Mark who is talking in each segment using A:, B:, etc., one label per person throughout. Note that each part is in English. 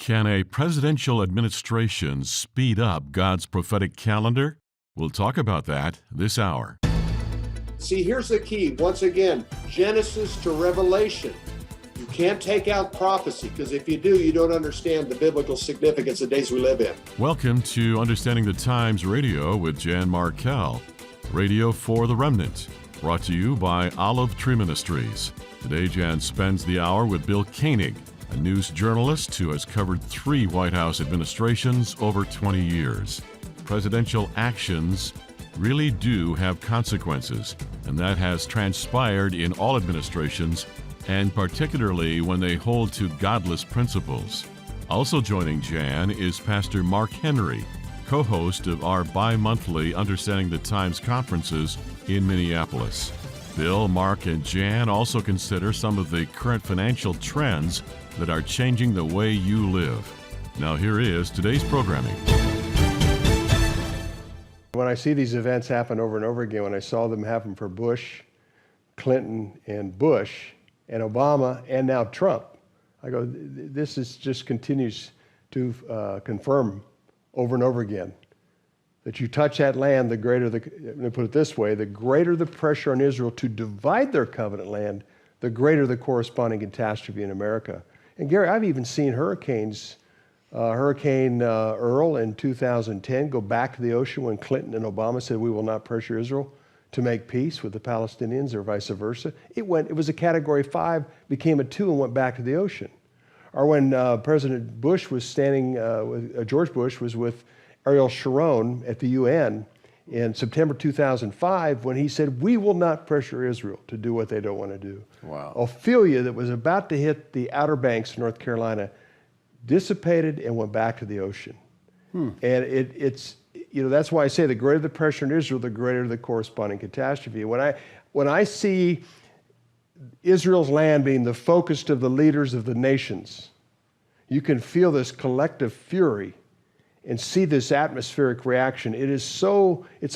A: Can a presidential administration speed up God's prophetic calendar? We'll talk about that this hour.
B: See, here's the key. Once again, Genesis to Revelation. You can't take out prophecy, because if you do, you don't understand the biblical significance of the days we live in.
A: Welcome to Understanding the Times Radio with Jan Markell, Radio for the Remnant, brought to you by Olive Tree Ministries. Today, Jan spends the hour with Bill Koenig, a news journalist who has covered 3 White House administrations over 20 years. Presidential actions really do have consequences, and that has transpired in all administrations, and particularly when they hold to godless principles. Also joining Jan is Pastor Mark Henry, co-host of our bi-monthly Understanding the Times conferences in Minneapolis. Bill, Mark, and Jan also consider some of the current financial trends that are changing the way you live. Now here is today's programming.
C: When I see these events happen over and over again, when I saw them happen for Bush, Clinton, and Bush, and Obama, and now Trump, I go, this is just continues to confirm over and over again that you touch that land, the greater let me put it this way, the greater the pressure on Israel to divide their covenant land, the greater the corresponding catastrophe in America. And Gary, I've even seen hurricanes, Hurricane Earl in 2010 go back to the ocean when Clinton and Obama said we will not pressure Israel to make peace with the Palestinians or vice versa. It was a Category 5, became a 2, and went back to the ocean. Or when President Bush was standing, George Bush was with Ariel Sharon at the UN in September 2005 when he said, we will not pressure Israel to do what they don't want to do.
D: Wow.
C: Ophelia, that was about to hit the Outer Banks of North Carolina, dissipated and went back to the ocean. And it's that's why I say the greater the pressure on Israel, the greater the corresponding catastrophe. When I see Israel's land being the focus of the leaders of the nations, you can feel this collective fury and see this atmospheric reaction. It's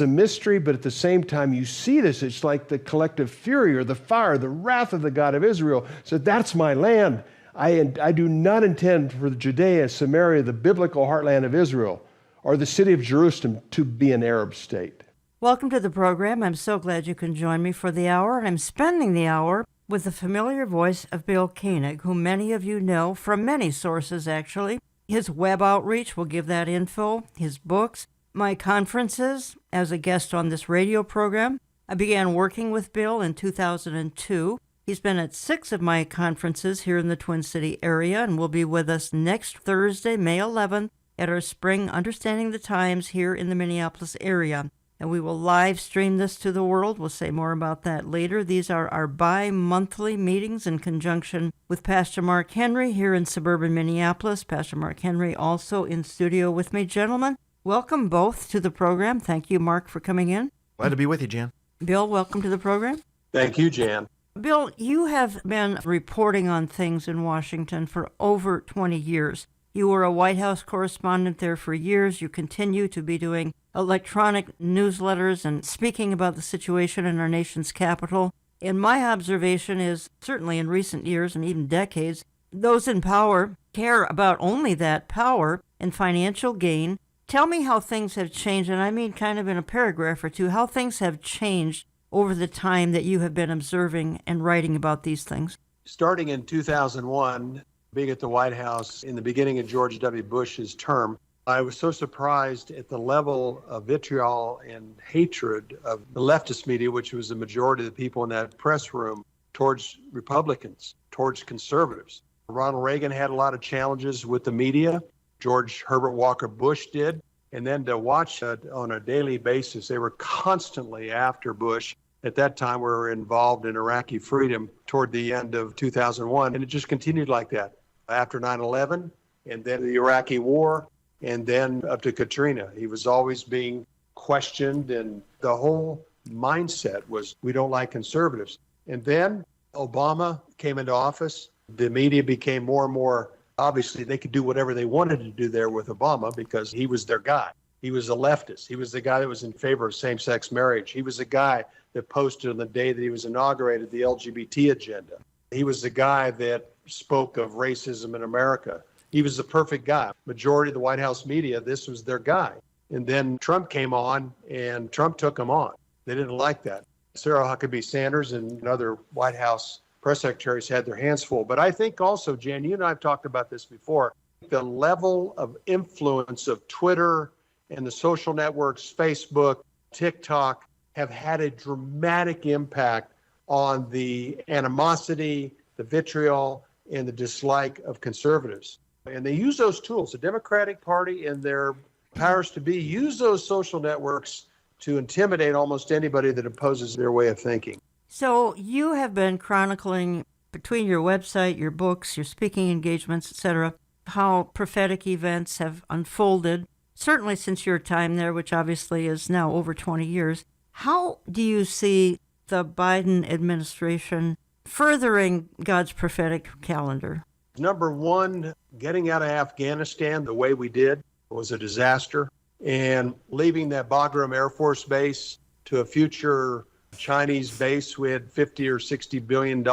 C: a mystery, but at the same time you see this, it's like the collective fury or the fire, the wrath of the God of Israel. So that's my land. I do not intend for Judea, Samaria, the biblical heartland of Israel, or the city of Jerusalem to be an Arab state.
E: Welcome to the program. I'm so glad you can join me for the hour. I'm spending the hour with the familiar voice of Bill Koenig, whom many of you know from many sources, actually. His web outreach will give that info, his books, my conferences as a guest on this radio program. I began working with Bill in 2002. He's been at 6 of my conferences here in the Twin City area and will be with us next Thursday, May 11th, at our spring Understanding the Times here in the Minneapolis area. And we will live stream this to the world. We'll say more about that later. These are our bi-monthly meetings in conjunction with Pastor Mark Henry here in suburban Minneapolis. Pastor Mark Henry also in studio with me. Gentlemen, welcome both to the program. Thank you, Mark, for coming in.
D: Glad to be with you, Jan.
E: Bill, welcome to the program.
B: Thank you, Jan.
E: Bill, you have been reporting on things in Washington for over 20 years. You were a White House correspondent there for years. You continue to be doing electronic newsletters and speaking about the situation in our nation's capital. And my observation is, certainly in recent years and even decades, those in power care about only that power and financial gain. Tell me how things have changed, and I mean kind of in a paragraph or two, how things have changed over the time that you have been observing and writing about these things.
F: Starting in 2001, being at the White House in the beginning of George W. Bush's term, I was so surprised at the level of vitriol and hatred of the leftist media, which was the majority of the people in that press room, towards Republicans, towards conservatives. Ronald Reagan had a lot of challenges with the media. George Herbert Walker Bush did. And then to watch on a daily basis, they were constantly after Bush. At that time, we were involved in Iraqi freedom toward the end of 2001, and it just continued like that. After 9/11, and then the Iraqi war, and then up to Katrina. He was always being questioned, and the whole mindset was, we don't like conservatives. And then Obama came into office. The media became more and more, obviously, they could do whatever they wanted to do there with Obama because he was their guy. He was a leftist. He was the guy that was in favor of same-sex marriage. He was the guy that posted on the day that he was inaugurated the LGBT agenda. He was the guy that spoke of racism in America. he was the perfect guy. Majority of the White House media, this was their guy. And then Trump came on, and Trump took him on. They didn't like that. Sarah Huckabee Sanders and other White House press secretaries had their hands full. But I think also, Jan, you and I have talked about this before, the level of influence of Twitter and the social networks, Facebook, TikTok, have had a dramatic impact on the animosity, the vitriol, and the dislike of conservatives. And they use those tools. The Democratic Party and their powers to be use those social networks to intimidate almost anybody that opposes their way of thinking.
E: So you have been chronicling between your website, your books, your speaking engagements, etc., how prophetic events have unfolded, certainly since your time there, which obviously is now over 20 years. How do you see the Biden administration furthering God's prophetic calendar?
F: Number one, getting out of Afghanistan the way we did was a disaster. And leaving that Bagram Air Force Base to a future Chinese base, we had $50 or $60 billion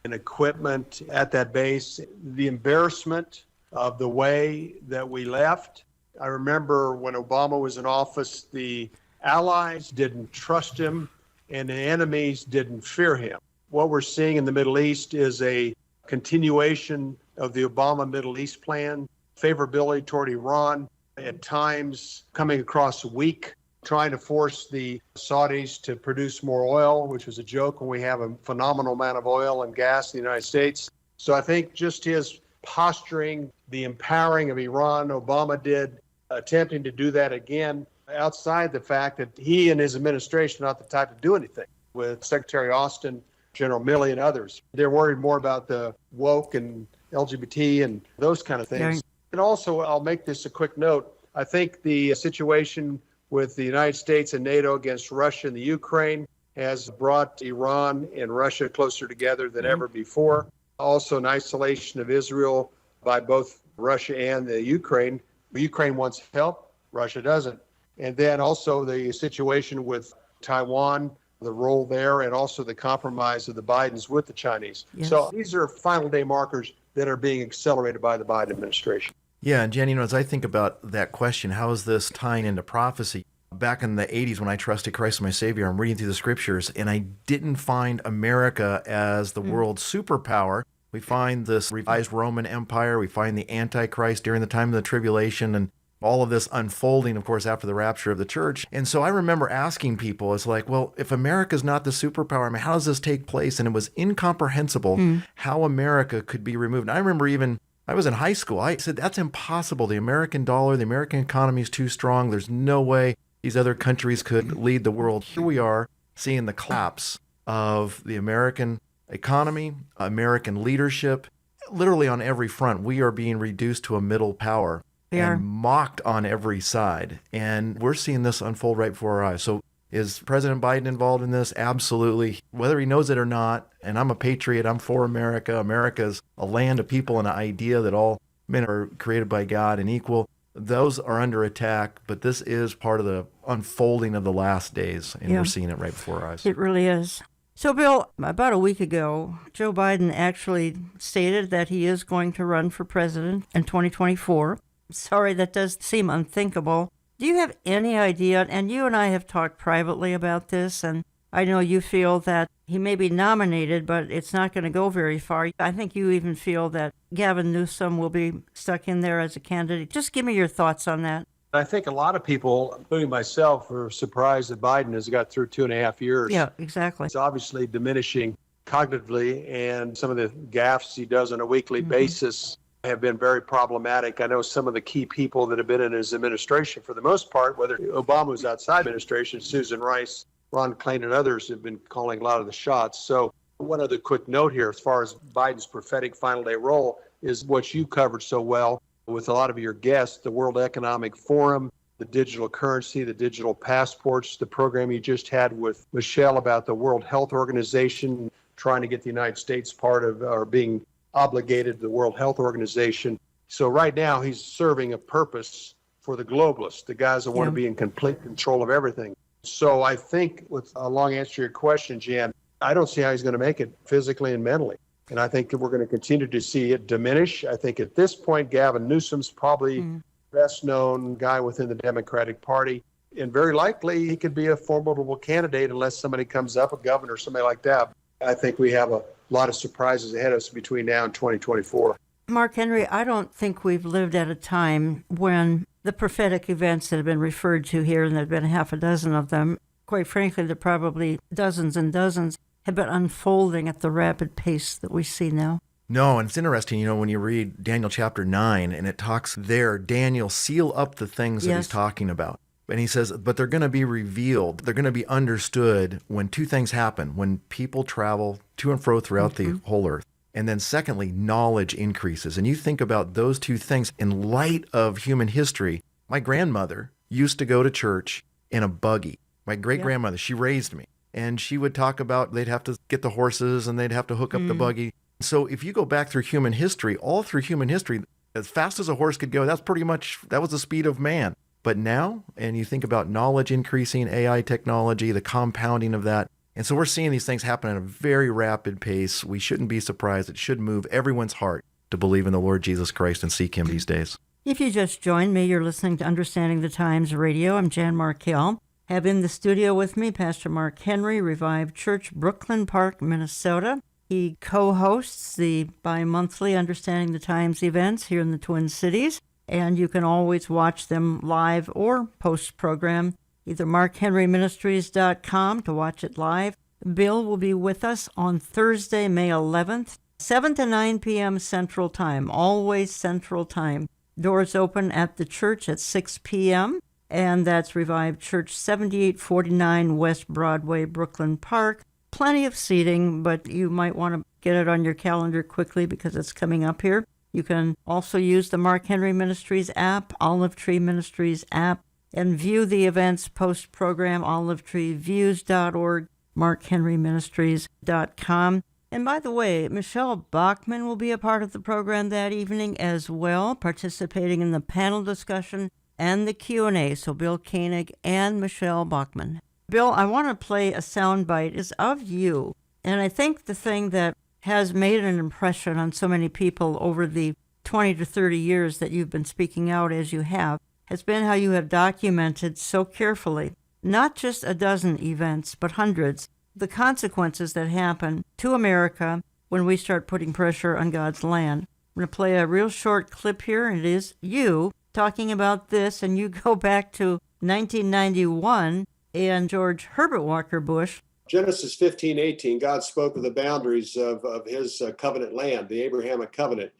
F: in equipment at that base. The embarrassment of the way that we left. I remember when Obama was in office, the allies didn't trust him and the enemies didn't fear him. What we're seeing in the Middle East is a continuation of the Obama Middle East plan, favorability toward Iran, at times coming across weak, trying to force the Saudis to produce more oil, which was a joke when we have a phenomenal amount of oil and gas in the United States. So I think just his posturing, the empowering of Iran, Obama did, attempting to do that again, outside the fact that he and his administration are not the type to do anything. With Secretary Austin, General Milley, and others, they're worried more about the woke and LGBT and those kind of things.
E: Right.
F: And also, I'll make this a quick note. I think the situation with the United States and NATO against Russia and the Ukraine has brought Iran and Russia closer together than ever before. Also, an isolation of Israel by both Russia and the Ukraine. Ukraine wants help, Russia doesn't. And then also the situation with Taiwan, the role there, and also the compromise of the Bidens with the Chinese.
E: Yes.
F: So these are final day markers that are being accelerated by the Biden administration.
D: Yeah, and Jen, as I think about that question, how is this tying into prophecy? Back in the 80s when I trusted Christ as my Savior, I'm reading through the scriptures, and I didn't find America as the world superpower. We find this revised Roman Empire, we find the Antichrist during the time of the tribulation, and all of this unfolding, of course, after the rapture of the church. And so I remember asking people, it's like, well, if America's not the superpower, I mean, how does this take place? And it was incomprehensible how America could be removed. And I remember even, I was in high school, I said, that's impossible. The American dollar, the American economy is too strong. There's no way these other countries could lead the world. Here we are seeing the collapse of the American economy, American leadership. Literally on every front, we are being reduced to a middle power. And mocked on every side. And we're seeing this unfold right before our eyes. So is President Biden involved in this? Absolutely. Whether he knows it or not, and I'm a patriot, I'm for America. America's a land of people and an idea that all men are created by God and equal. Those are under attack, but this is part of the unfolding of the last days, and we're seeing it right before our eyes.
E: It really is. So, Bill, about a week ago, Joe Biden actually stated that he is going to run for president in 2024. Sorry, that does seem unthinkable. Do you have any idea, and you and I have talked privately about this, and I know you feel that he may be nominated, but it's not going to go very far. I think you even feel that Gavin Newsom will be stuck in there as a candidate. Just give me your thoughts on that.
F: I think a lot of people, including myself, are surprised that Biden has got through 2.5 years.
E: Yeah, exactly.
F: It's obviously diminishing cognitively, and some of the gaffes he does on a weekly basis have been very problematic. I know some of the key people that have been in his administration, for the most part, whether Obama was outside administration, Susan Rice, Ron Klain, and others have been calling a lot of the shots. So one other quick note here, as far as Biden's prophetic final day role, is what you covered so well with a lot of your guests, the World Economic Forum, the digital currency, the digital passports, the program you just had with Michelle about the World Health Organization, trying to get the United States part of, or being obligated to the World Health Organization. So right now he's serving a purpose for the globalists, the guys that want to be in complete control of everything. So I think, with a long answer to your question, Jan, I don't see how he's going to make it physically and mentally. And I think that we're going to continue to see it diminish. I think at this point, Gavin Newsom's probably best known guy within the Democratic Party. And very likely he could be a formidable candidate unless somebody comes up, a governor, somebody like that. I think we have a lot of surprises ahead of us between now and 2024.
E: Mark Henry, I don't think we've lived at a time when the prophetic events that have been referred to here, and there have been half a dozen of them, quite frankly, there are probably dozens and dozens, have been unfolding at the rapid pace that we see now.
D: No, and it's interesting, when you read Daniel chapter 9, and it talks there, Daniel, seal up the things that he's talking about. And he says, but they're going to be revealed. They're going to be understood when two things happen, when people travel to and fro throughout the whole earth. And then secondly, knowledge increases. And you think about those two things in light of human history. My grandmother used to go to church in a buggy. My great-grandmother, she raised me. And she would talk about they'd have to get the horses and they'd have to hook up the buggy. So if you go back through human history, all through human history, as fast as a horse could go, that was the speed of man. But now, and you think about knowledge increasing, AI technology, the compounding of that. And so we're seeing these things happen at a very rapid pace. We shouldn't be surprised. It should move everyone's heart to believe in the Lord Jesus Christ and seek him these days.
E: If you just joined me, you're listening to Understanding the Times Radio. I'm Jan Markell. Have in the studio with me Pastor Mark Henry, Revived Church, Brooklyn Park, Minnesota. He co-hosts the bi-monthly Understanding the Times events here in the Twin Cities, and you can always watch them live or post-program, either markhenryministries.com to watch it live. Bill will be with us on Thursday, May 11th, 7 to 9 p.m. Central Time, always Central Time. Doors open at the church at 6 p.m., and that's Revived Church, 7849 West Broadway, Brooklyn Park. Plenty of seating, but you might want to get it on your calendar quickly because it's coming up here. You can also use the Mark Henry Ministries app, Olive Tree Ministries app, and view the events post-program, olivetreeviews.org, markhenryministries.com. And by the way, Michelle Bachman will be a part of the program that evening as well, participating in the panel discussion and the Q&A, so Bill Koenig and Michelle Bachman. Bill, I want to play a soundbite is of you, and I think the thing that has made an impression on so many people over the 20 to 30 years that you've been speaking out as you have, has been how you have documented so carefully, not just a dozen events, but hundreds, the consequences that happen to America when we start putting pressure on God's land. I'm going to play a real short clip here, and it is you talking about this, and you go back to 1991 and George Herbert Walker Bush.
B: Genesis 15:18, God spoke of the boundaries of his covenant land, the Abrahamic covenant.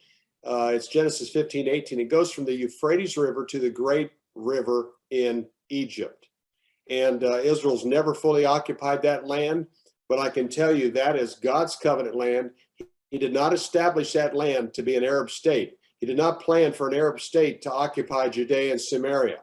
B: It's Genesis 15:18. It goes from the Euphrates River to the great river in Egypt. And Israel's never fully occupied that land, but I can tell you that is God's covenant land. He did not establish that land to be an Arab state. He did not plan for an Arab state to occupy Judea and Samaria,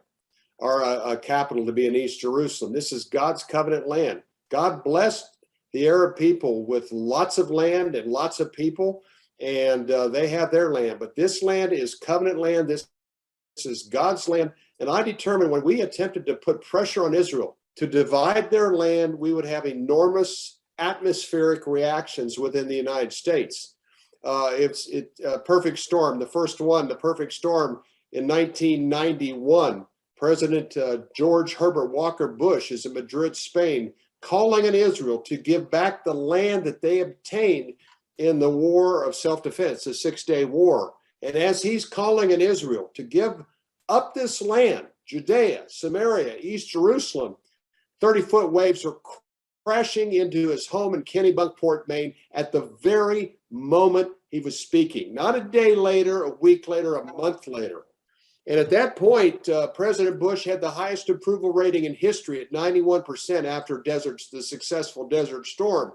B: or a capital to be in East Jerusalem. This is God's covenant land. God blessed the Arab people with lots of land and lots of people, and they have their land. But this land is covenant land. This is God's land. And I determined when we attempted to put pressure on Israel to divide their land, we would have enormous atmospheric reactions within the United States. It's perfect storm, the first one, the perfect storm in 1991. President George Herbert Walker Bush is in Madrid, Spain, calling on Israel to give back the land that they obtained in the war of self-defense, the 6-day war. And as he's calling on Israel to give up this land, Judea, Samaria, East Jerusalem, 30-foot waves are crashing into his home in Kennebunkport, Maine, at the very moment he was speaking. Not a day later, a week later, a month later. And at that point, President Bush had the highest approval rating in history at 91% after the successful Desert Storm.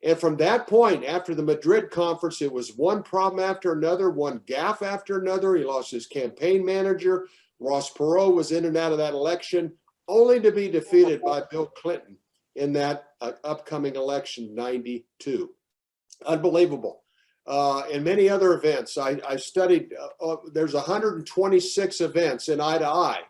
B: And from that point, after the Madrid conference, it was one problem after another, one gaffe after another. He lost his campaign manager. Ross Perot was in and out of that election, only to be defeated by Bill Clinton in that upcoming election, 92. Unbelievable. And many other events. I studied, there's 126 events in Eye to Eye,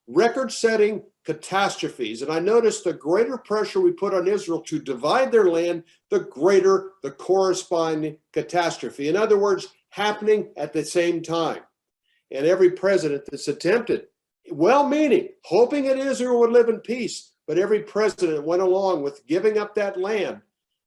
B: record-setting catastrophes. And I noticed the greater pressure we put on Israel to divide their land, the greater the corresponding catastrophe. In other words, happening at the same time. And every president that's attempted, well-meaning, hoping that Israel would live in peace, but every president went along with giving up that land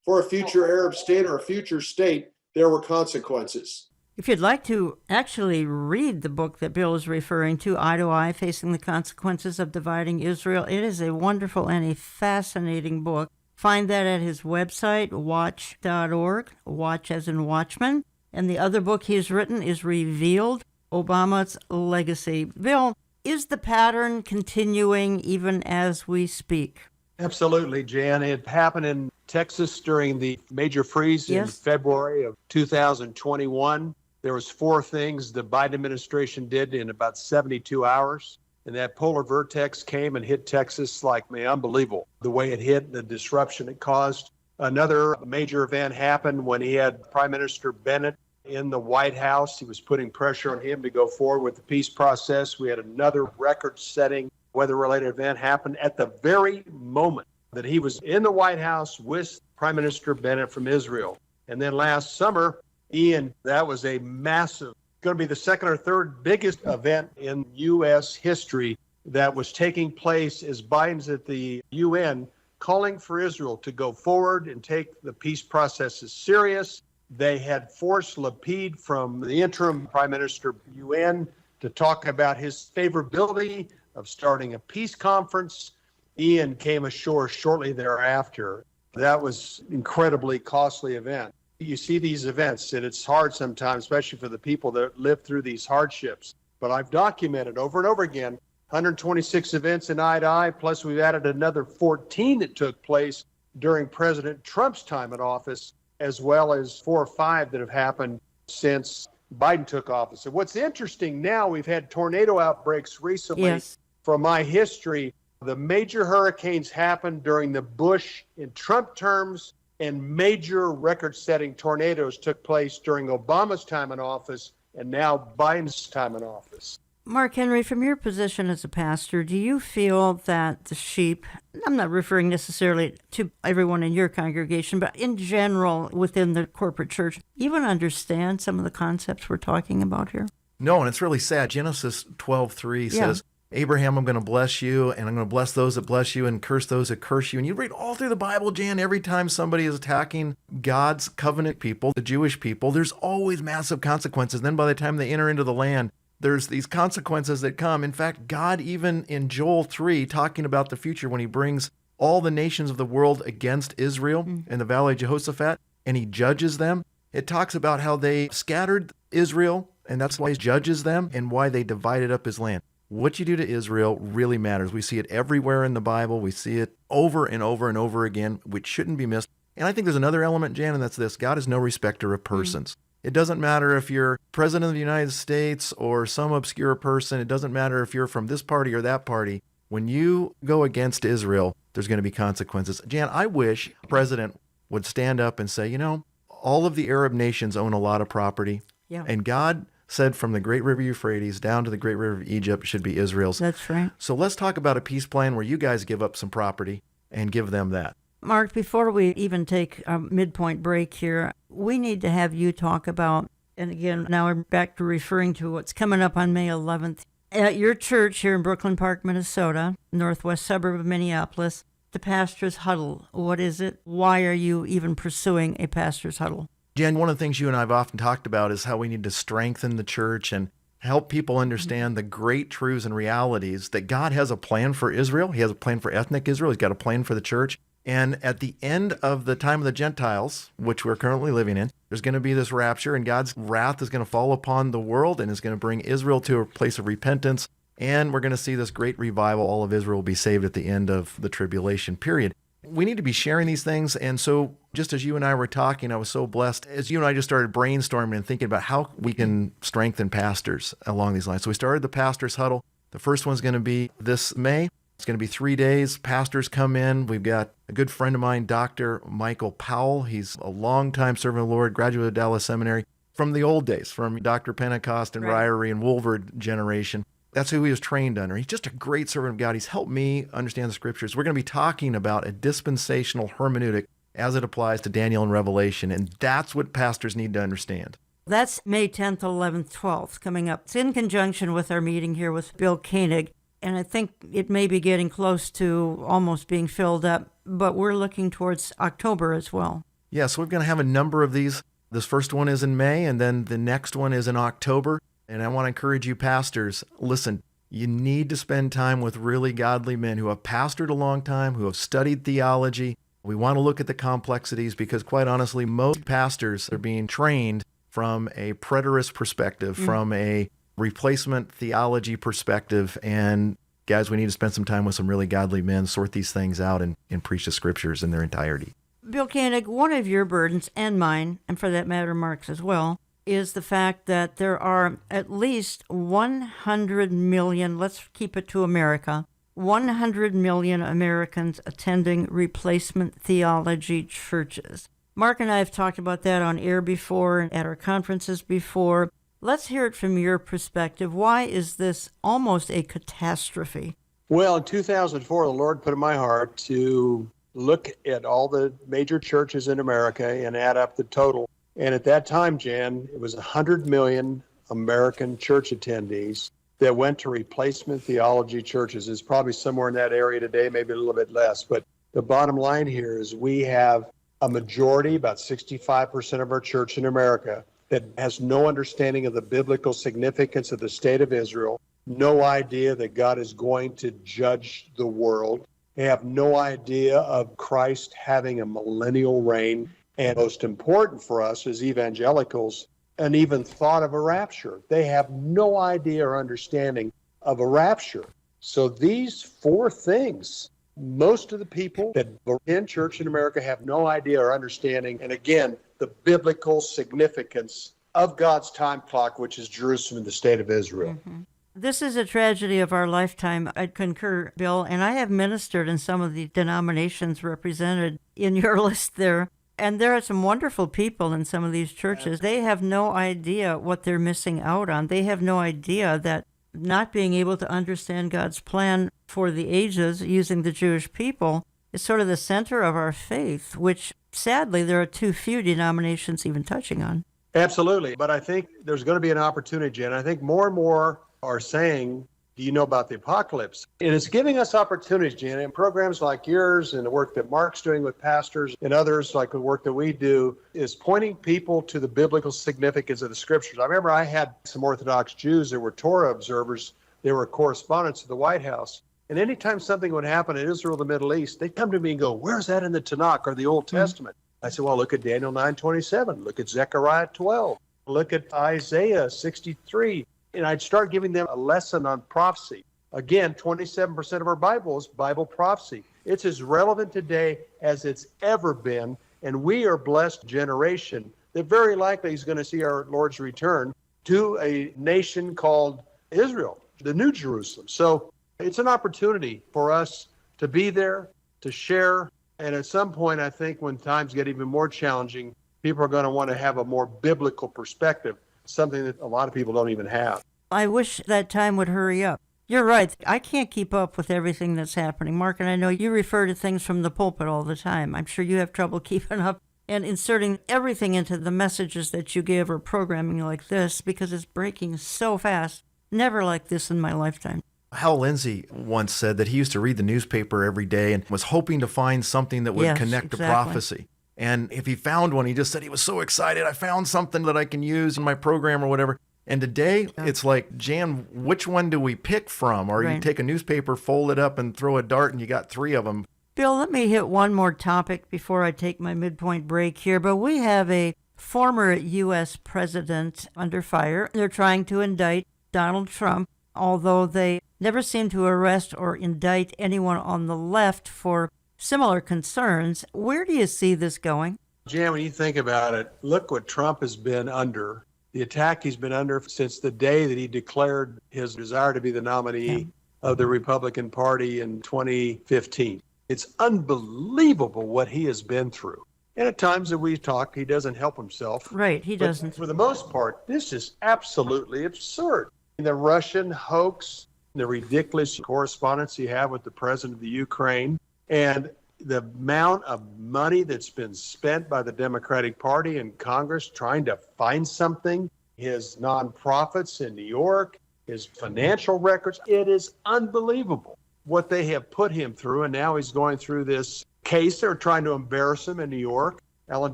B: for a future Arab state or a future state, there were consequences.
E: If you'd like to actually read the book that Bill is referring to, Eye to Eye, Facing the Consequences of Dividing Israel, it is a wonderful and a fascinating book. Find that at his website, watch.org, watch as in watchman. And the other book he's written is Revealed, Obama's Legacy. Bill, is the pattern continuing even as we speak?
F: Absolutely, Jan. It happened in Texas during the major freeze in February of 2021. There was 4 things the Biden administration did in about 72 hours. And that polar vortex came and hit Texas like, man, unbelievable. The way it hit, the disruption it caused. Another major event happened when he had Prime Minister Bennett in the White House. He was putting pressure on him to go forward with the peace process. We had another record-setting weather-related event happen at the very moment that he was in the White House with Prime Minister Bennett from Israel. And then last summer, Ian, that was a massive, going to be the second or third biggest event in U.S. history that was taking place as Biden's at the UN calling for Israel to go forward and take the peace process as serious. They had forced Lapid from the interim Prime Minister UN to talk about his favorability of starting a peace conference. Ian came ashore shortly thereafter. That was an incredibly costly event. You see these events, and it's hard sometimes, especially for the people that live through these hardships. But I've documented over and over again 126 events in Eye to Eye, plus we've added another 14 that took place during President Trump's time in office, as well as 4 or 5 that have happened since Biden took office. And what's interesting now, we've had tornado outbreaks recently. From my history, the major hurricanes happened during the Bush and Trump terms, and major record-setting tornadoes took place during Obama's time in office and now Biden's time in office.
E: Mark Henry, from your position as a pastor, do you feel that the sheep, I'm not referring necessarily to everyone in your congregation, but in general within the corporate church, even understand some of the concepts we're talking about here?
D: No, and it's really sad. Genesis 12:3 says, Abraham, I'm going to bless you, and I'm going to bless those that bless you and curse those that curse you. And you read all through the Bible, Jan, every time somebody is attacking God's covenant people, the Jewish people, there's always massive consequences. Then by the time they enter into the land, there's these consequences that come. In fact, God, even in Joel 3, talking about the future when he brings all the nations of the world against Israel in the Valley of Jehoshaphat, and he judges them, it talks about how they scattered Israel, and that's why he judges them and why they divided up his land. What you do to Israel really matters. We see it everywhere in the Bible. We see it over and over and over again, which shouldn't be missed. And I think there's another element, Jan, and that's this. God is no respecter of persons. It doesn't matter if you're president of the United States or some obscure person. It doesn't matter if you're from this party or that party. When you go against Israel, there's going to be consequences. Jan, I wish the president would stand up and say, you know, all of the Arab nations own a lot of property. And God said from the great river Euphrates down to the great river of Egypt should be Israel's.
E: That's right.
D: So let's talk about a peace plan where you guys give up some property and give them that.
E: Mark, before we even take a midpoint break here, we need to have you talk about, and again, now we're back to referring to what's coming up on May 11th. At your church here in Brooklyn Park, Minnesota, northwest suburb of Minneapolis, the Pastor's Huddle. What is it? Why are you even pursuing a Pastor's Huddle?
D: Jen, one of the things you and I have often talked about is how we need to strengthen the church and help people understand the great truths and realities that God has a plan for Israel. He has a plan for ethnic Israel. He's got a plan for the church. And at the end of the time of the Gentiles, which we're currently living in, there's going to be this rapture, and God's wrath is going to fall upon the world and is going to bring Israel to a place of repentance. And we're going to see this great revival. All of Israel will be saved at the end of the tribulation period. We need to be sharing these things. And so just as you and I were talking, I was so blessed as you and I just started brainstorming and thinking about how we can strengthen pastors along these lines. So we started the Pastor's Huddle. The first one's going to be this May. It's going to be 3 days. Pastors come in. We've got a good friend of mine, Dr. Michael Powell. He's a longtime servant of the Lord, graduate of Dallas Seminary from the old days, from Dr. Pentecost and Ryrie and Woolvard generation. That's who he was trained under. He's just a great servant of God. He's helped me understand the scriptures. We're going to be talking about a dispensational hermeneutic as it applies to Daniel and Revelation, and that's what pastors need to understand.
E: That's May 10th, 11th, 12th coming up. It's in conjunction with our meeting here with Bill Koenig, and I think it may be getting close to almost being filled up, but we're looking towards October as well.
D: Yeah, so we're going to have a number of these. This first one is in May, and then the next one is in October. And I want to encourage you pastors, listen, you need to spend time with really godly men who have pastored a long time, who have studied theology. We want to look at the complexities because, quite honestly, most pastors are being trained from a preterist perspective, from a replacement theology perspective. And guys, we need to spend some time with some really godly men, sort these things out, and preach the scriptures in their entirety.
E: Bill Koenig, one of your burdens, and mine, and for that matter, Mark's as well, is the fact that there are at least 100 million, let's keep it to America, 100 million Americans attending replacement theology churches. Mark and I have talked about that on air before and at our conferences before. Let's hear it from your perspective. Why is this almost a catastrophe?
F: Well, in 2004, the Lord put in my heart to look at all the major churches in America and add up the total. And at that time, Jan, it was 100 million American church attendees that went to replacement theology churches. It's probably somewhere in that area today, maybe a little bit less. But the bottom line here is we have a majority, about 65% of our church in America, that has no understanding of the biblical significance of the state of Israel, no idea that God is going to judge the world. They have no idea of Christ having a millennial reign. And most important for us as evangelicals, an even thought of a rapture. They have no idea or understanding of a rapture. So these four things, most of the people that are in church in America have no idea or understanding. And again, the biblical significance of God's time clock, which is Jerusalem and the state of Israel.
E: Mm-hmm. This is a tragedy of our lifetime. I'd concur, Bill, and I have ministered in some of the denominations represented in your list there. And there are some wonderful people in some of these churches. They have no idea what they're missing out on. They have no idea that not being able to understand God's plan for the ages using the Jewish people is sort of the center of our faith, which sadly there are too few denominations even touching on.
F: Absolutely. But I think there's going to be an opportunity, Jen. I think more and more are saying, do you know about the apocalypse? And it's giving us opportunities, Jan, and programs like yours and the work that Mark's doing with pastors and others, like the work that we do, is pointing people to the biblical significance of the scriptures. I remember I had some Orthodox Jews that were Torah observers. They were correspondents to the White House. And anytime something would happen in Israel, the Middle East, they'd come to me and go, where's that in the Tanakh or the Old Testament? I said, well, look at Daniel 9:27. Look at Zechariah 12. Look at Isaiah 63. And I'd start giving them a lesson on prophecy. Again, 27% of our Bible is Bible prophecy. It's as relevant today as it's ever been. And we are a blessed generation that very likely is going to see our Lord's return to a nation called Israel, the New Jerusalem. So it's an opportunity for us to be there, to share. And at some point, I think when times get even more challenging, people are going to want to have a more biblical perspective, something that a lot of people don't even have.
E: I wish that time would hurry up. You're right. I can't keep up with everything that's happening. Mark, and I know you refer to things from the pulpit all the time. I'm sure you have trouble keeping up and inserting everything into the messages that you give or programming like this because it's breaking so fast. Never like this in my lifetime.
D: Hal Lindsey once said that he used to read the newspaper every day and was hoping to find something that would connect to prophecy. And if he found one, he just said he was so excited. I found something that I can use in my program or whatever. And today, it's like, Jan, which one do we pick from? Or you take a newspaper, fold it up, and throw a dart, and you got three of them.
E: Bill, let me hit one more topic before I take my midpoint break here. But we have a former U.S. president under fire. They're trying to indict Donald Trump, although they never seem to arrest or indict anyone on the left for similar concerns. Where do you see this going?
F: Jan, when you think about it, look what Trump has been under. The attack he's been under since the day that he declared his desire to be the nominee of the Republican Party in 2015. It's unbelievable what he has been through. And at times that we talk, he doesn't help himself.
E: Right, he doesn't.
F: For the most part, this is absolutely absurd. The Russian hoax, the ridiculous correspondence you have with the president of the Ukraine, and the amount of money that's been spent by the Democratic Party and Congress trying to find something, his nonprofits in New York, his financial records, it is unbelievable what they have put him through. And now he's going through this case. They're trying to embarrass him in New York. Alan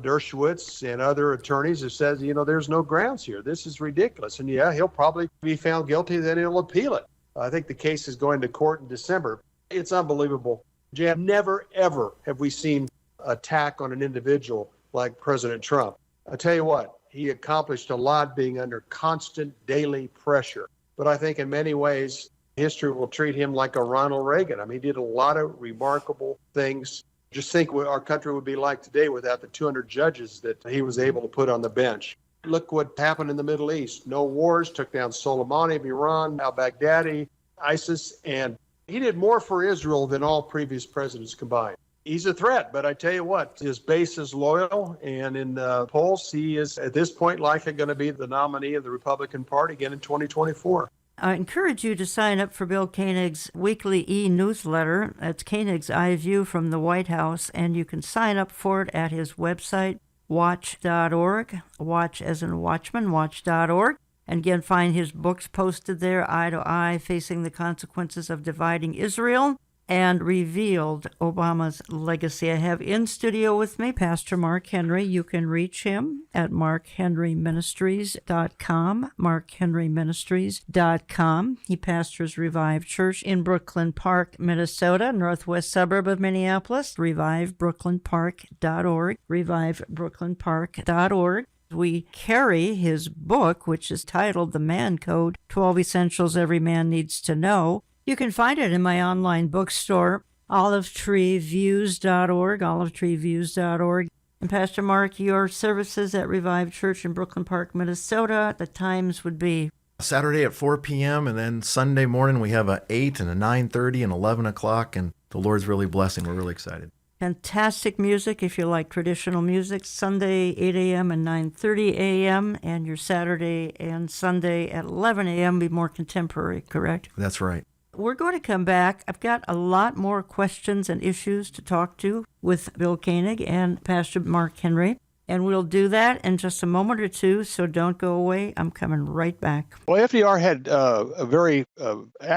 F: Dershowitz and other attorneys have said, there's no grounds here. This is ridiculous. And yeah, he'll probably be found guilty, then he'll appeal it. I think the case is going to court in December. It's unbelievable. Jan, never, ever have we seen attack on an individual like President Trump. I tell you what, he accomplished a lot being under constant daily pressure. But I think in many ways, history will treat him like a Ronald Reagan. I mean, he did a lot of remarkable things. Just think what our country would be like today without the 200 judges that he was able to put on the bench. Look what happened in the Middle East. No wars, took down Soleimani of Iran, al-Baghdadi, ISIS, and he did more for Israel than all previous presidents combined. He's a threat, but I tell you what, his base is loyal, and in the polls, he is at this point likely going to be the nominee of the Republican Party again in 2024.
E: I encourage you to sign up for Bill Koenig's weekly e-newsletter. It's Koenig's Eye View from the White House, and you can sign up for it at his website, watch.org, watch as in watchman, watch.org. And again, find his books posted there, Eye to Eye, Facing the Consequences of Dividing Israel, and Revealed, Obama's Legacy. I have in studio with me Pastor Mark Henry. You can reach him at markhenryministries.com, markhenryministries.com. He pastors Revive Church in Brooklyn Park, Minnesota, northwest suburb of Minneapolis, revivebrooklynpark.org, revivebrooklynpark.org. We carry his book, which is titled The Man Code, 12 Essentials Every Man Needs to Know. You can find it in my online bookstore, olivetreeviews.org, olivetreeviews.org. And Pastor Mark, your services at Revive Church in Brooklyn Park, Minnesota, the times would be?
D: Saturday at 4 p.m. and then Sunday morning we have a 8 and a 9:30 and 11 o'clock, and the Lord's really blessing. We're really excited.
E: Fantastic music if you like traditional music. Sunday, 8 a.m. and 9:30 a.m., and your Saturday and Sunday at 11 a.m. be more contemporary, correct?
D: That's right.
E: We're going to come back. I've got a lot more questions and issues to talk to with Bill Koenig and Pastor Mark Henry, and we'll do that in just a moment or two, so don't go away. I'm coming right back.
B: Well, FDR had a very,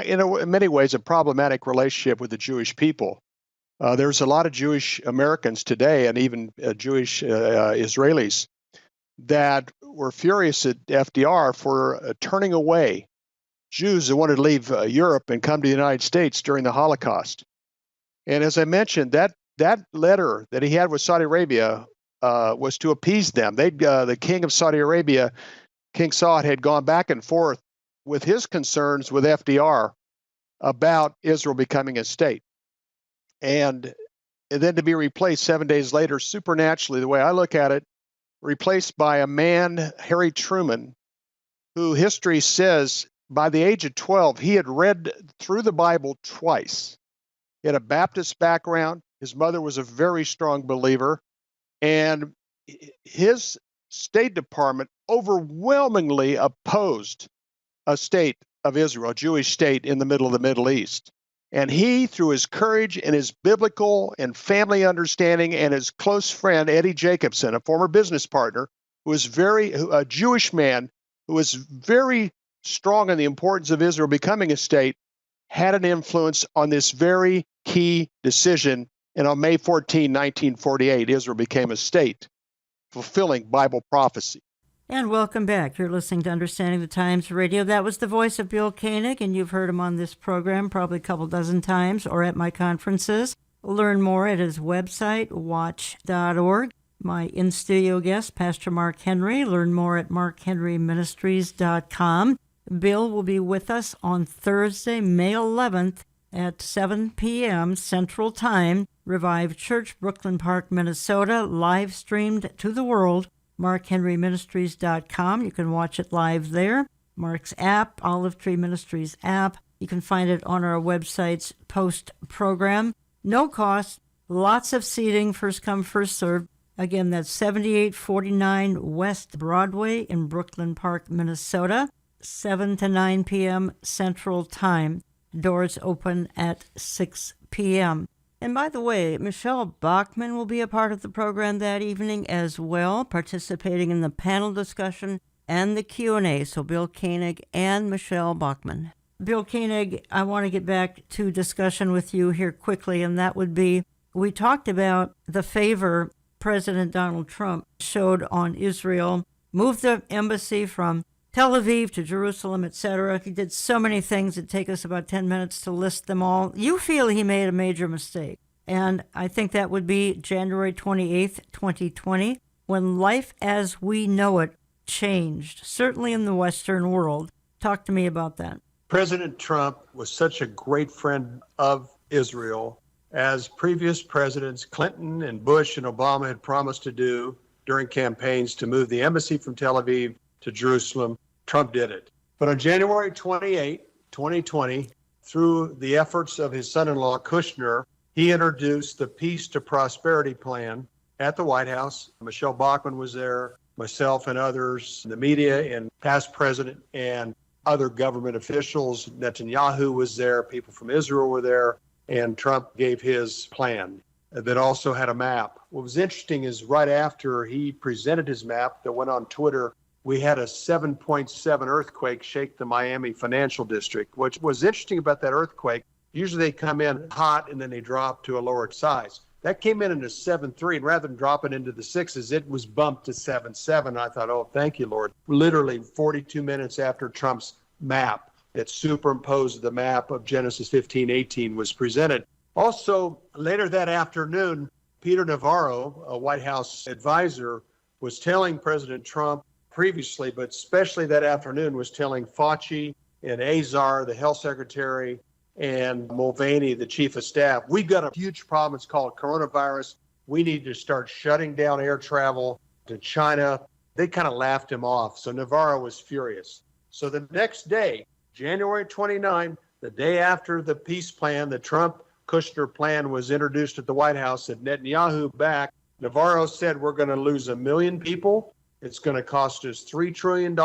B: in many ways, a problematic relationship with the Jewish people. There's a lot of Jewish Americans today, and even Jewish Israelis, that were furious at FDR for turning away Jews that wanted to leave Europe and come to the United States during the Holocaust. And as I mentioned, that letter that he had with Saudi Arabia was to appease them. The king of Saudi Arabia, King Saud, had gone back and forth with his concerns with FDR about Israel becoming a state. And then to be replaced 7 days later, supernaturally, the way I look at it, replaced by a man, Harry Truman, who history says by the age of 12, he had read through the Bible twice. He had a Baptist background. His mother was a very strong believer. And his State Department overwhelmingly opposed a state of Israel, a Jewish state in the middle of the Middle East. And he, through his courage and his biblical and family understanding and his close friend, Eddie Jacobson, a former business partner, who was a Jewish man who was very strong on the importance of Israel becoming a state, had an influence on this very key decision. And on May 14, 1948, Israel became a state, fulfilling Bible prophecy.
E: And welcome back. You're listening to Understanding the Times Radio. That was the voice of Bill Koenig, and you've heard him on this program probably a couple dozen times or at my conferences. Learn more at his website, watch.org. My in-studio guest, Pastor Mark Henry. Learn more at markhenryministries.com. Bill will be with us on Thursday, May 11th at 7 p.m. Central Time. Revive Church, Brooklyn Park, Minnesota, live streamed to the world. markhenryministries.com. You can watch it live there. Mark's app, Olive Tree Ministries app. You can find it on our website's post-program. No cost, lots of seating, first come, first served. Again, that's 7849 West Broadway in Brooklyn Park, Minnesota. 7 to 9 p.m. Central Time. Doors open at 6 p.m. And by the way, Michelle Bachmann will be a part of the program that evening as well, participating in the panel discussion and the Q&A. So Bill Koenig and Michelle Bachmann. Bill Koenig, I want to get back to discussion with you here quickly, and that would be, we talked about the favor President Donald Trump showed on Israel, moved the embassy from Tel Aviv to Jerusalem, etc. He did so many things, it'd take us about 10 minutes to list them all. You feel he made a major mistake, and I think that would be January 28th, 2020, when life as we know it changed, certainly in the Western world. Talk to me about that.
F: President Trump was such a great friend of Israel, as previous presidents Clinton and Bush and Obama had promised to do during campaigns to move the embassy from Tel Aviv to Jerusalem. Trump did it. But on January 28, 2020, through the efforts of his son-in-law Kushner, he introduced the Peace to Prosperity Plan at the White House. Michelle Bachmann was there, myself and others, the media and past president and other government officials. Netanyahu was there, people from Israel were there, and Trump gave his plan that also had a map. What was interesting is right after he presented his map that went on Twitter, we had a 7.7 earthquake shake the Miami financial district. What was interesting about that earthquake, usually they come in hot and then they drop to a lower size. That came in a 7.3, and rather than dropping into the sixes, it was bumped to 7.7. I thought, oh, thank you, Lord. Literally 42 minutes after Trump's map that superimposed the map of Genesis 15:18 was presented. Also, later that afternoon, Peter Navarro, a White House advisor, was telling President Trump previously, but especially that afternoon, was telling Fauci and Azar, the health secretary, and Mulvaney, the chief of staff, we've got a huge problem. It's called coronavirus. We need to start shutting down air travel to China. They kind of laughed him off. So Navarro was furious. So the next day, January 29, the day after the peace plan, the Trump-Kushner plan was introduced at the White House, at Netanyahu back, Navarro said, we're going to lose 1 million people. It's going to cost us $3 trillion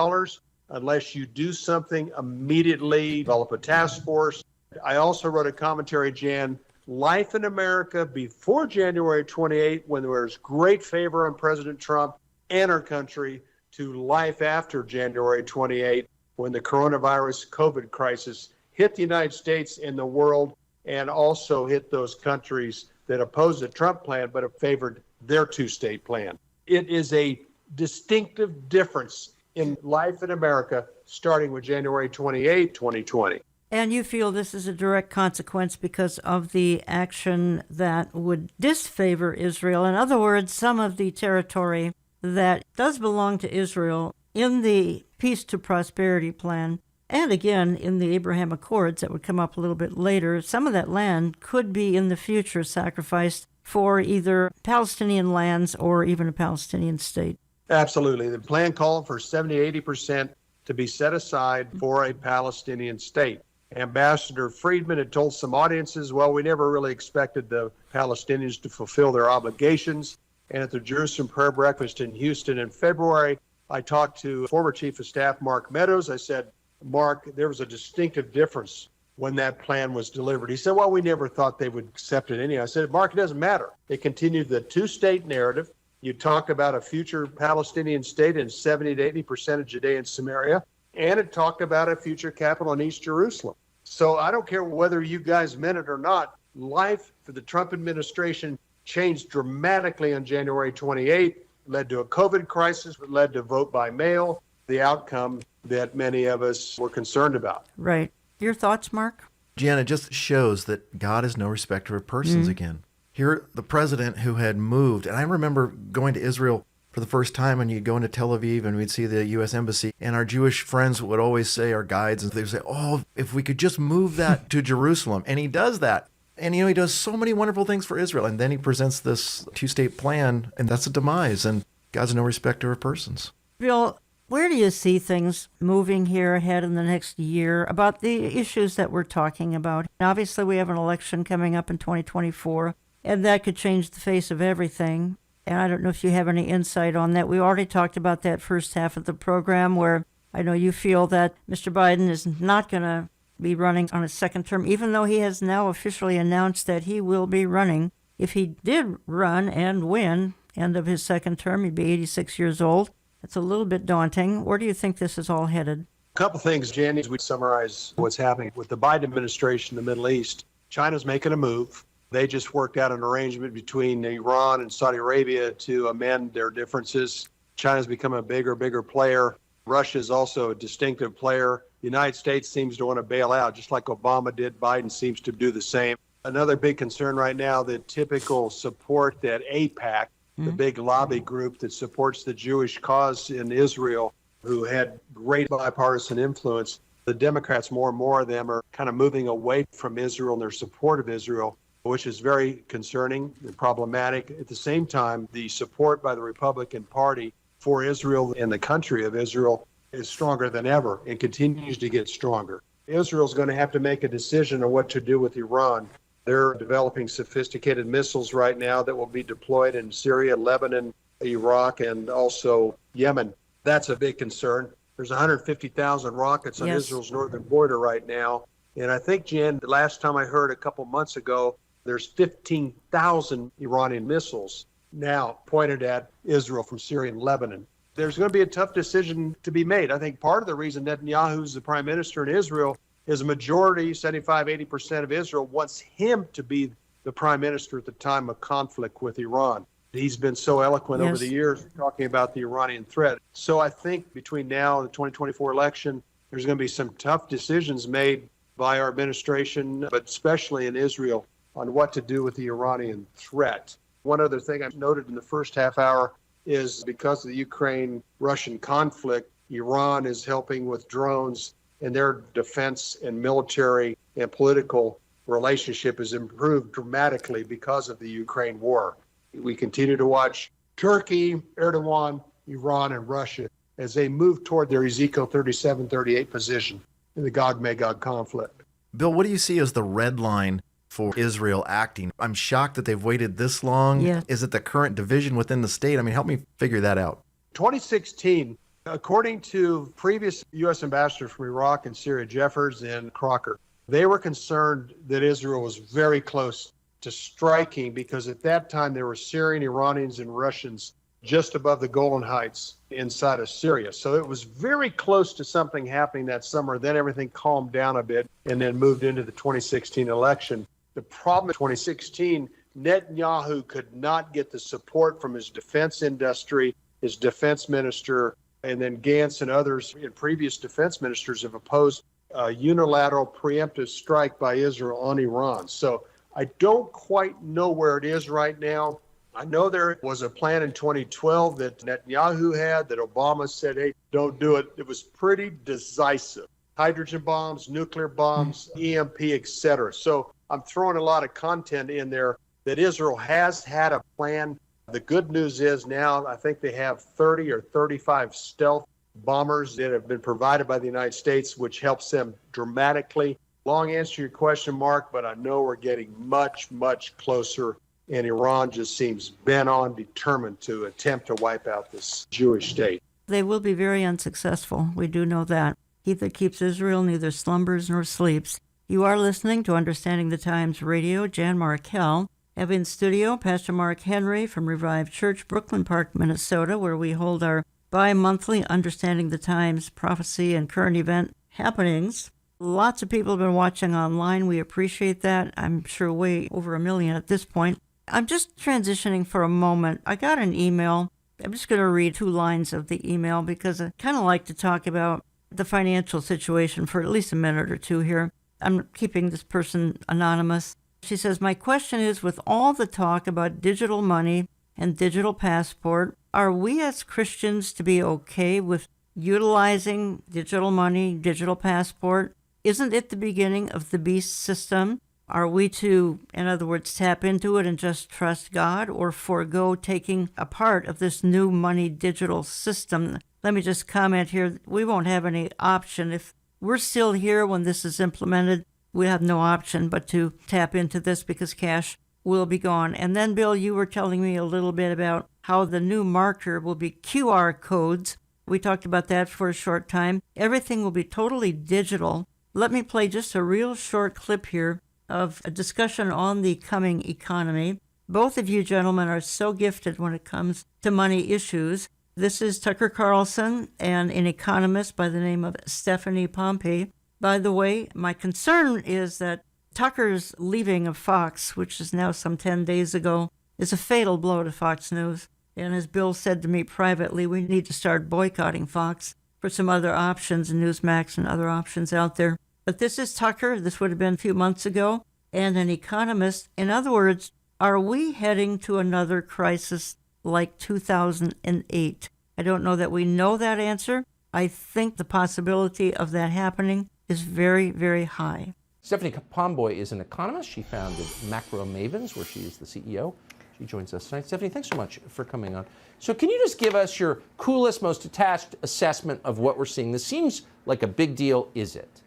F: unless you do something immediately, develop a task force. I also wrote a commentary, Jan, life in America before January 28, when there was great favor on President Trump and our country, to life after January 28, when the coronavirus COVID crisis hit the United States and the world, and also hit those countries that opposed the Trump plan but have favored their two-state plan. It is a distinctive difference in life in America starting with January 28, 2020.
E: And you feel this is a direct consequence because of the action that would disfavor Israel. In other words, some of the territory that does belong to Israel in the Peace to Prosperity Plan, and again in the Abraham Accords that would come up a little bit later, some of that land could be in the future sacrificed for either Palestinian lands or even a Palestinian state.
F: Absolutely. The plan called for 70-80% to be set aside for a Palestinian state. Ambassador Friedman had told some audiences, well, we never really expected the Palestinians to fulfill their obligations. And at the Jerusalem Prayer Breakfast in Houston in February, I talked to former Chief of Staff Mark Meadows. I said, Mark, there was a distinctive difference when that plan was delivered. He said, well, we never thought they would accept it anyway. I said, Mark, it doesn't matter. They continued the two-state narrative. You talk about a future Palestinian state in 70 to 80% of Judea and Samaria, and it talked about a future capital in East Jerusalem. So I don't care whether you guys meant it or not, life for the Trump administration changed dramatically on January 28, led to a COVID crisis, led to vote by mail, the outcome that many of us were concerned about.
E: Right. Your thoughts, Mark?
D: Jan, it just shows that God is no respecter of persons again. Here, the president who had moved, and I remember going to Israel for the first time, and you'd go into Tel Aviv and we'd see the U.S. Embassy, and our Jewish friends would always say, our guides, and they would say, oh, if we could just move that to Jerusalem. And he does that. And, he does so many wonderful things for Israel. And then he presents this two-state plan, and that's a demise. And God's no respecter of persons.
E: Bill, where do you see things moving here ahead in the next year about the issues that we're talking about? Obviously, we have an election coming up in 2024, and that could change the face of everything. And I don't know if you have any insight on that. We already talked about that first half of the program where I know you feel that Mr. Biden is not going to be running on a second term, even though he has now officially announced that he will be running. If he did run and win, end of his second term, he'd be 86 years old. That's a little bit daunting. Where do you think this is all headed?
F: A couple things, Jan, as we summarize what's happening with the Biden administration in the Middle East. China's making a move. They just worked out an arrangement between Iran and Saudi Arabia to amend their differences. China's become a bigger player. Russia is also a distinctive player. The United States seems to want to bail out, just like Obama did. Biden seems to do the same. Another big concern right now, the typical support that AIPAC, the big lobby group that supports the Jewish cause in Israel, who had great bipartisan influence, the Democrats, more and more of them are kind of moving away from Israel and their support of Israel, which is very concerning and problematic. At the same time, the support by the Republican Party for Israel and the country of Israel is stronger than ever and continues to get stronger. Israel's going to have to make a decision on what to do with Iran. They're developing sophisticated missiles right now that will be deployed in Syria, Lebanon, Iraq, and also Yemen. That's a big concern. There's 150,000 rockets on Israel's northern border right now. And I think, Jan, the last time I heard a couple months ago, there's 15,000 Iranian missiles now pointed at Israel from Syria and Lebanon. There's going to be a tough decision to be made. I think part of the reason Netanyahu's the prime minister in Israel is a majority, 75-80% of Israel, wants him to be the prime minister at the time of conflict with Iran. He's been so eloquent over the years talking about the Iranian threat. So I think between now and the 2024 election, there's going to be some tough decisions made by our administration, but especially in Israel, on what to do with the Iranian threat. One other thing I noted in the first half hour is because of the Ukraine-Russian conflict, Iran is helping with drones, and their defense and military and political relationship has improved dramatically because of the Ukraine war. We continue to watch Turkey, Erdogan, Iran, and Russia as they move toward their Ezekiel 37-38 position in the Gog-Magog conflict.
D: Bill, what do you see as the red line for Israel acting? I'm shocked that they've waited this long.
E: Yeah.
D: Is it the current division within the state? I mean, help me figure that out.
F: 2016, according to previous U.S. ambassadors from Iraq and Syria, Jeffers and Crocker, they were concerned that Israel was very close to striking because at that time there were Syrian, Iranians, and Russians just above the Golan Heights inside of Syria. So it was very close to something happening that summer. Then everything calmed down a bit and then moved into the 2016 election. The problem in 2016, Netanyahu could not get the support from his defense industry, his defense minister, and then Gantz and others and previous defense ministers have opposed a unilateral preemptive strike by Israel on Iran. So I don't quite know where it is right now. I know there was a plan in 2012 that Netanyahu had that Obama said, hey, don't do it. It was pretty decisive. Hydrogen bombs, nuclear bombs, EMP, etc. So I'm throwing a lot of content in there that Israel has had a plan. The good news is now I think they have 30 or 35 stealth bombers that have been provided by the United States, which helps them dramatically. Long answer to your question, Mark, but I know we're getting much, much closer, and Iran just seems bent on, determined to attempt to wipe out this Jewish state.
E: They will be very unsuccessful. We do know that. He that keeps Israel neither slumbers nor sleeps. You are listening to Understanding the Times Radio. Jan Markell. Have in studio Pastor Mark Henry from Revived Church, Brooklyn Park, Minnesota, where we hold our bi-monthly Understanding the Times prophecy and current event happenings. Lots of people have been watching online. We appreciate that. I'm sure way over 1 million at this point. I'm just transitioning for a moment. I got an email. I'm just going to read 2 lines of the email because I kind of like to talk about the financial situation for at least a minute or two here. I'm keeping this person anonymous. She says, my question is, with all the talk about digital money and digital passport, are we as Christians to be okay with utilizing digital money, digital passport? Isn't it the beginning of the beast system? Are we to, in other words, tap into it and just trust God, or forego taking a part of this new money digital system? Let me just comment here. We won't have any option. If we're still here when this is implemented, we have no option but to tap into this because cash will be gone. And then, Bill, you were telling me a little bit about how the new marker will be QR codes We talked about that for a short time. Everything will be totally digital. Let me play just a real short clip here of a discussion on the coming economy. Both of you gentlemen are so gifted when it comes to money issues. This is Tucker Carlson and an economist by the name of Stephanie Pompey. By the way, my concern is that Tucker's leaving of Fox, which is now some 10 days ago, is a fatal blow to Fox News. And as Bill said to me privately, we need to start boycotting Fox for some other options, Newsmax and other options out there. But this is Tucker. This would have been a few months ago, and an economist. In other words, are we heading to another crisis like 2008? I don't know that we know that answer. I think the possibility of that happening is very, very high.
G: Stephanie Pompey is an economist. She founded Macro Mavens, where she is the CEO. She joins us tonight. Stephanie, thanks so much for coming on. So can you just give us your coolest, most detached assessment of what we're seeing? This seems like a big deal, is it?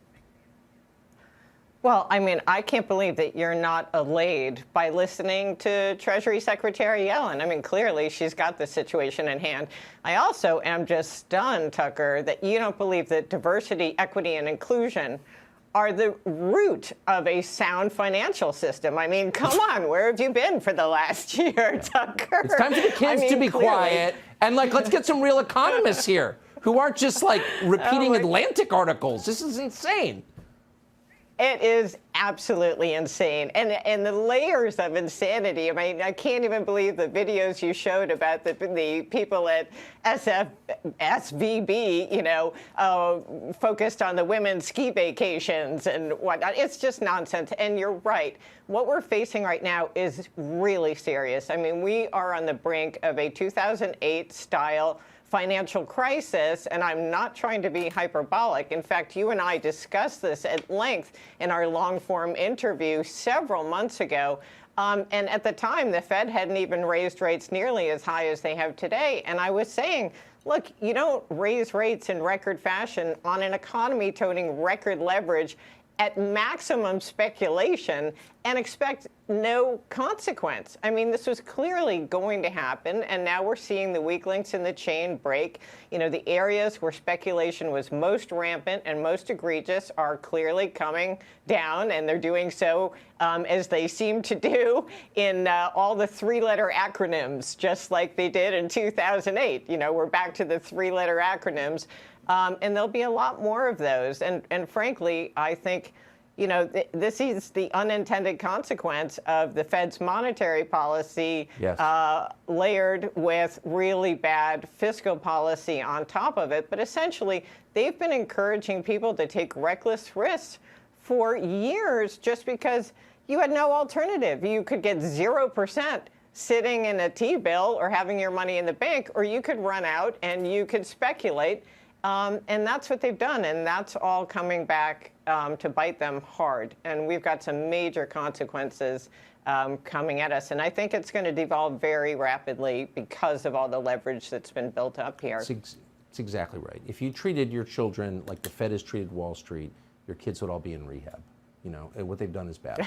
H: Well, I mean, I can't believe that you're not allayed by listening to Treasury Secretary Yellen. I mean, clearly she's got the situation in hand. I also am just stunned, Tucker, that you don't believe that diversity, equity, and inclusion are the root of a sound financial system. I mean, come on, where have you been for the last year, Tucker?
G: It's time for the kids to be quiet and let's get some real economists here who aren't just repeating Atlantic articles. This is insane.
H: It is absolutely insane. And the layers of insanity. I mean, I can't even believe the videos you showed about the people at SVB, focused on the women's ski vacations and whatnot. It's just nonsense. And you're right. What we're facing right now is really serious. I mean, we are on the brink of a 2008 style financial crisis, and I'm not trying to be hyperbolic. In fact, you and I discussed this at length in our long-form interview several months ago. And at the time, the Fed hadn't even raised rates nearly as high as they have today. And I was saying, look, you don't raise rates in record fashion on an economy toting record leverage at maximum speculation and expect no consequence. I mean, this was clearly going to happen, and now we're seeing the weak links in the chain break. The areas where speculation was most rampant and most egregious are clearly coming down, and they're doing so as they seem to do in all the three-letter acronyms, just like they did in 2008. We're back to the three-letter acronyms. And there'll be a lot more of those. And frankly, I think, this is the unintended consequence of the Fed's monetary policy,
G: yes,
H: layered with really bad fiscal policy on top of it. But essentially, they've been encouraging people to take reckless risks for years just because you had no alternative. You could get 0% sitting in a T-bill or having your money in the bank, or you could run out and you could speculate. And that's what they've done, and that's all coming back to bite them hard. And we've got some major consequences coming at us. And I think it's going to devolve very rapidly because of all the leverage that's been built up here.
G: It's exactly right. If you treated your children like the Fed has treated Wall Street, your kids would all be in rehab. And what they've done is bad,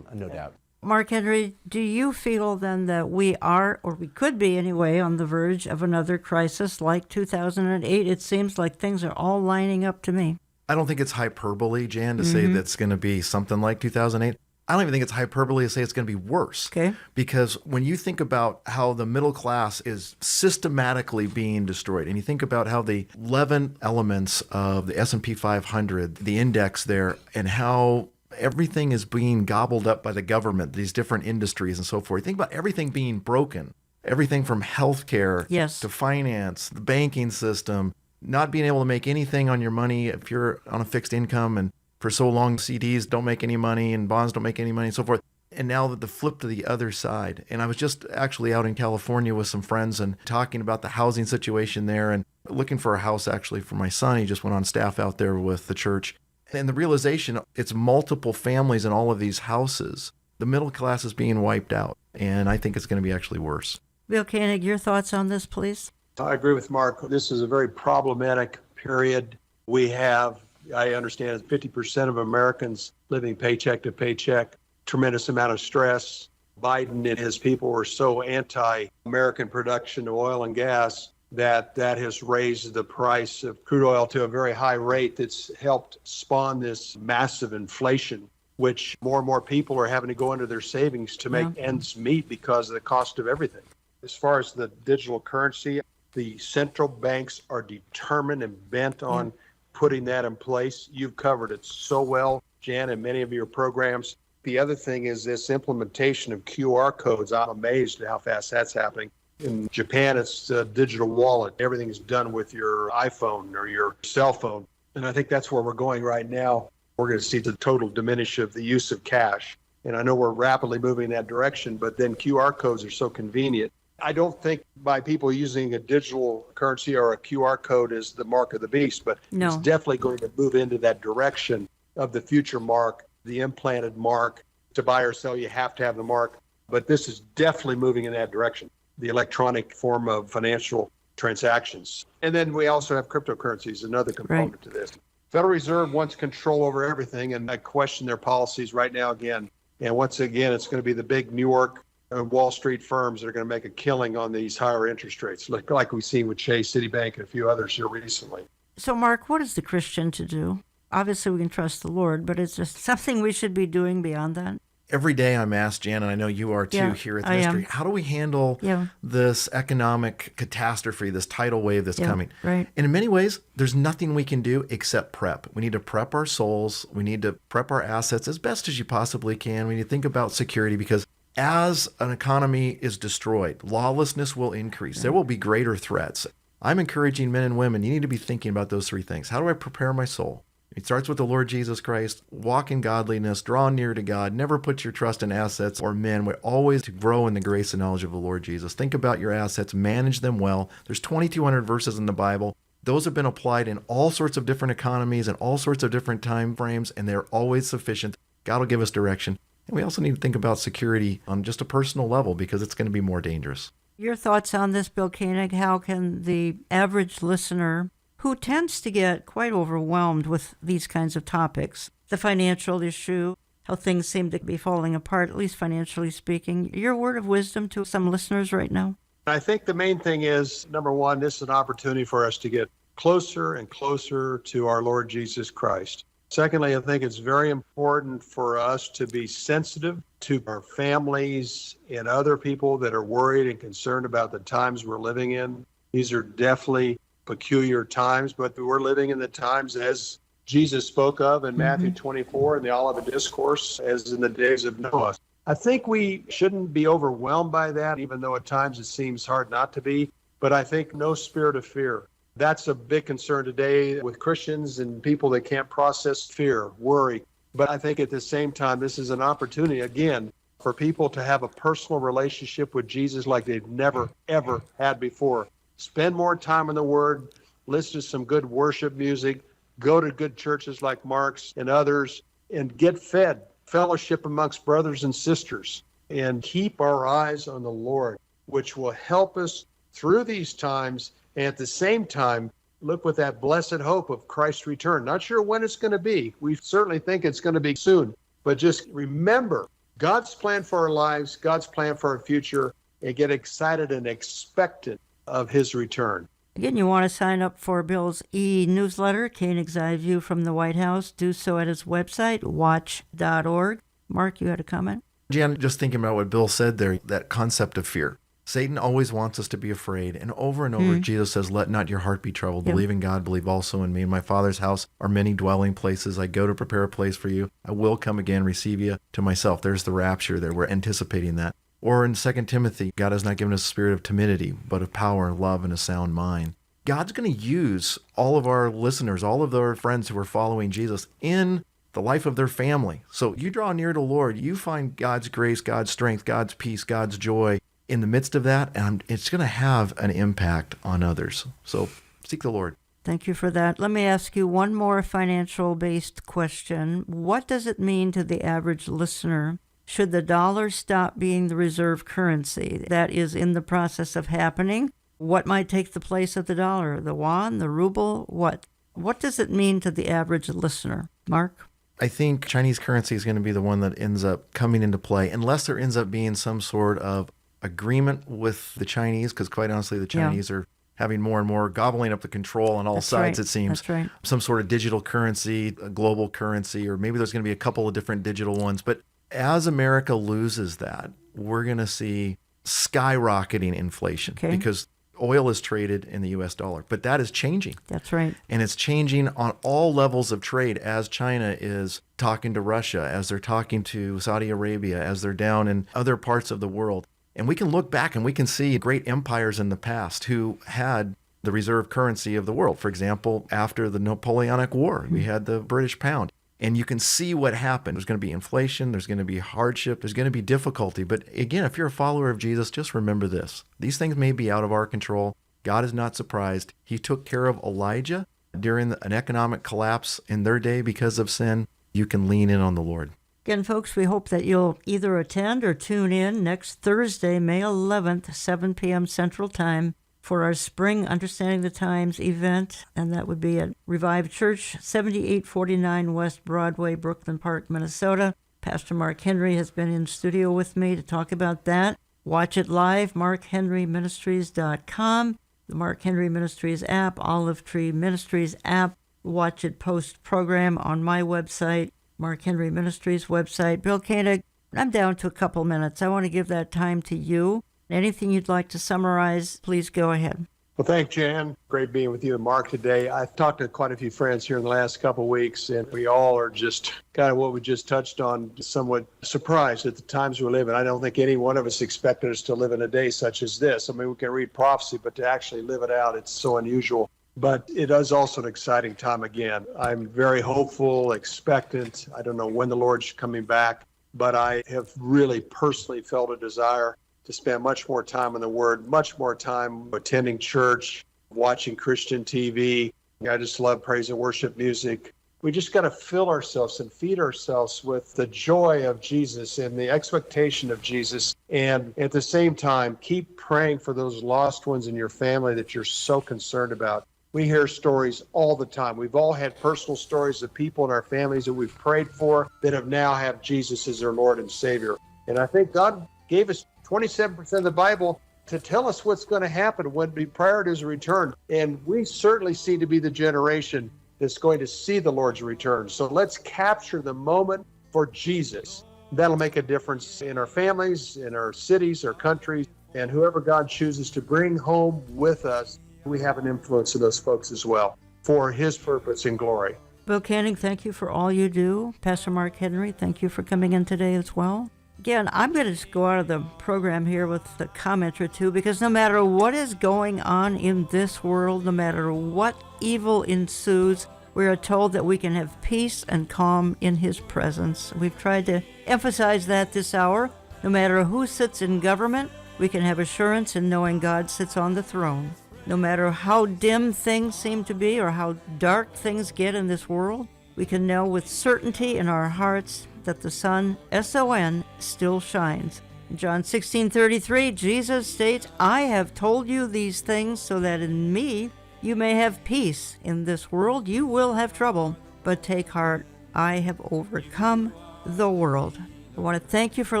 G: no doubt.
E: Mark Henry, do you feel then that we are, or we could be anyway, on the verge of another crisis like 2008? It seems like things are all lining up to me.
D: I don't think it's hyperbole, Jan, to say that's going to be something like 2008. I don't even think it's hyperbole to say it's going to be worse.
E: Okay.
D: Because when you think about how the middle class is systematically being destroyed, and you think about how the 11 elements of the S&P 500, the index there, and how everything is being gobbled up by the government, these different industries and so forth. Think about everything being broken, everything from healthcare to finance, the banking system, not being able to make anything on your money if you're on a fixed income, and for so long CDs don't make any money and bonds don't make any money and so forth. And now the flip to the other side. And I was just actually out in California with some friends and talking about the housing situation there and looking for a house actually for my son. He just went on staff out there with the church. And the realization, it's multiple families in all of these houses. The middle class is being wiped out, and I think it's going to be actually worse.
E: Bill Koenig, your thoughts on this, please?
F: I agree with Mark. This is a very problematic period. We have, I understand, 50% of Americans living paycheck to paycheck, tremendous amount of stress. Biden and his people were so anti-American production of oil and gas that has raised the price of crude oil to a very high rate that's helped spawn this massive inflation, which more and more people are having to go into their savings to make ends meet because of the cost of everything. As far as the digital currency, the central banks are determined and bent on putting that in place. You've covered it so well, Jan, in many of your programs. The other thing is this implementation of QR codes. I'm amazed at how fast that's happening. In Japan, it's a digital wallet. Everything's done with your iPhone or your cell phone. And I think that's where we're going right now. We're going to see the total diminish of the use of cash. And I know we're rapidly moving in that direction, but then QR codes are so convenient. I don't think by people using a digital currency or a QR code is the mark of the beast, but it's definitely going to move into that direction of the future mark, the implanted mark. To buy or sell, you have to have the mark. But this is definitely moving in that direction, the electronic form of financial transactions. And then we also have cryptocurrencies, another component to this. Federal Reserve wants control over everything, and I question their policies right now again. And once again, it's going to be the big New York and Wall Street firms that are going to make a killing on these higher interest rates, like we've seen with Chase, Citibank, and a few others here recently.
E: So, Mark, what is the Christian to do? Obviously, we can trust the Lord, but it's just something we should be doing beyond that.
D: Every day I'm asked, Jan, and I know you are too here at the Ministry, how do we handle this economic catastrophe, this tidal wave that's coming?
E: Right.
D: And in many ways, there's nothing we can do except prep. We need to prep our souls. We need to prep our assets as best as you possibly can. We need to think about security because as an economy is destroyed, lawlessness will increase. There will be greater threats. I'm encouraging men and women, you need to be thinking about those three things. How do I prepare my soul? It starts with the Lord Jesus Christ. Walk in godliness, draw near to God, never put your trust in assets or men, but always to grow in the grace and knowledge of the Lord Jesus. Think about your assets, manage them well. There's 2,200 verses in the Bible. Those have been applied in all sorts of different economies and all sorts of different time frames, and they're always sufficient. God will give us direction. And we also need to think about security on just a personal level because it's going to be more dangerous.
E: Your thoughts on this, Bill Koenig? How can the average listener who tends to get quite overwhelmed with these kinds of topics, the financial issue, how things seem to be falling apart, at least financially speaking, your word of wisdom to some listeners right now?
F: I think the main thing is, number one, this is an opportunity for us to get closer and closer to our Lord Jesus Christ. Secondly, I think it's very important for us to be sensitive to our families and other people that are worried and concerned about the times we're living in. These are definitely peculiar times, but we're living in the times as Jesus spoke of in Matthew 24 in the Olivet Discourse, as in the days of Noah. I think we shouldn't be overwhelmed by that, even though at times it seems hard not to be, but I think no spirit of fear. That's a big concern today with Christians and people that can't process fear, worry. But I think at the same time, this is an opportunity, again, for people to have a personal relationship with Jesus like they've never, ever had before. Spend more time in the Word, listen to some good worship music, go to good churches like Mark's and others, and get fed, fellowship amongst brothers and sisters, and keep our eyes on the Lord, which will help us through these times, and at the same time, look with that blessed hope of Christ's return. Not sure when it's going to be. We certainly think it's going to be soon, but just remember God's plan for our lives, God's plan for our future, and get excited and expectant of his return.
E: Again, you want to sign up for Bill's e-newsletter, Koenig's Eye View from the White House. Do so at his website, watch.org. Mark, you had a comment?
D: Jan, just thinking about what Bill said there, that concept of fear. Satan always wants us to be afraid. And over, Jesus says, let not your heart be troubled. Believe in God, believe also in me. In my Father's house are many dwelling places. I go to prepare a place for you. I will come again, receive you to myself. There's the rapture there. We're anticipating that. Or in 2 Timothy, God has not given us a spirit of timidity, but of power, love, and a sound mind. God's going to use all of our listeners, all of our friends who are following Jesus in the life of their family. So you draw near to the Lord, you find God's grace, God's strength, God's peace, God's joy in the midst of that, and it's going to have an impact on others. So seek the Lord.
E: Thank you for that. Let me ask you one more financial-based question. What does it mean to the average listener? Should the dollar stop being the reserve currency? That is in the process of happening. What might take the place of the dollar? The yuan, the ruble, what? What does it mean to the average listener? Mark?
D: I think Chinese currency is going to be the one that ends up coming into play, unless there ends up being some sort of agreement with the Chinese, because quite honestly, the Chinese are having more and more, gobbling up the control on all
E: That's
D: sides,
E: right.
D: it seems.
E: That's right.
D: Some sort of digital currency, a global currency, or maybe there's going to be a couple of different digital ones. But as America loses that, we're going to see skyrocketing inflation because oil is traded in the U.S. dollar. But that is changing.
E: That's right.
D: And it's changing on all levels of trade as China is talking to Russia, as they're talking to Saudi Arabia, as they're down in other parts of the world. And we can look back and we can see great empires in the past who had the reserve currency of the world. For example, after the Napoleonic War, we had the British pound. And you can see what happened. There's going to be inflation. There's going to be hardship. There's going to be difficulty. But again, if you're a follower of Jesus, just remember this. These things may be out of our control. God is not surprised. He took care of Elijah during an economic collapse in their day because of sin. You can lean in on the Lord.
E: Again, folks, we hope that you'll either attend or tune in next Thursday, May 11th, 7 p.m. Central Time, for our Spring Understanding the Times event, and that would be at Revived Church, 7849 West Broadway, Brooklyn Park, Minnesota. Pastor Mark Henry has been in studio with me to talk about that. Watch it live, markhenryministries.com, the Mark Henry Ministries app, Olive Tree Ministries app. Watch it post-program on my website, Mark Henry Ministries website. Bill Koenig, I'm down to a couple minutes. I want to give that time to you. Anything you'd like to summarize, please go ahead.
F: Well, thanks, Jan. Great being with you and Mark today. I've talked to quite a few friends here in the last couple of weeks, and we all are just kind of what we just touched on, somewhat surprised at the times we live in. I don't think any one of us expected us to live in a day such as this. I mean, we can read prophecy, but to actually live it out, it's so unusual. But it is also an exciting time again. I'm very hopeful, expectant. I don't know when the Lord's coming back, but I have really personally felt a desire to spend much more time in the Word, much more time attending church, watching Christian TV. I just love praise and worship music. We just got to fill ourselves and feed ourselves with the joy of Jesus and the expectation of Jesus. And at the same time, keep praying for those lost ones in your family that you're so concerned about. We hear stories all the time. We've all had personal stories of people in our families that we've prayed for that have now have Jesus as their Lord and Savior. And I think God gave us 27% of the Bible to tell us what's going to happen prior to his return. And we certainly seem to be the generation that's going to see the Lord's return. So let's capture the moment for Jesus. That'll make a difference in our families, in our cities, our countries, and whoever God chooses to bring home with us, we have an influence in those folks as well for his purpose and glory.
E: Bill Koenig, thank you for all you do. Pastor Mark Henry, thank you for coming in today as well. Again, I'm going to just go out of the program here with a comment or two, because no matter what is going on in this world, no matter what evil ensues, we are told that we can have peace and calm in his presence. We've tried to emphasize that this hour. No matter who sits in government, we can have assurance in knowing God sits on the throne. No matter how dim things seem to be or how dark things get in this world, we can know with certainty in our hearts that the sun, S-O-N, still shines. In John 16:33, Jesus states, I have told you these things so that in me you may have peace. In this world you will have trouble, but take heart, I have overcome the world. I want to thank you for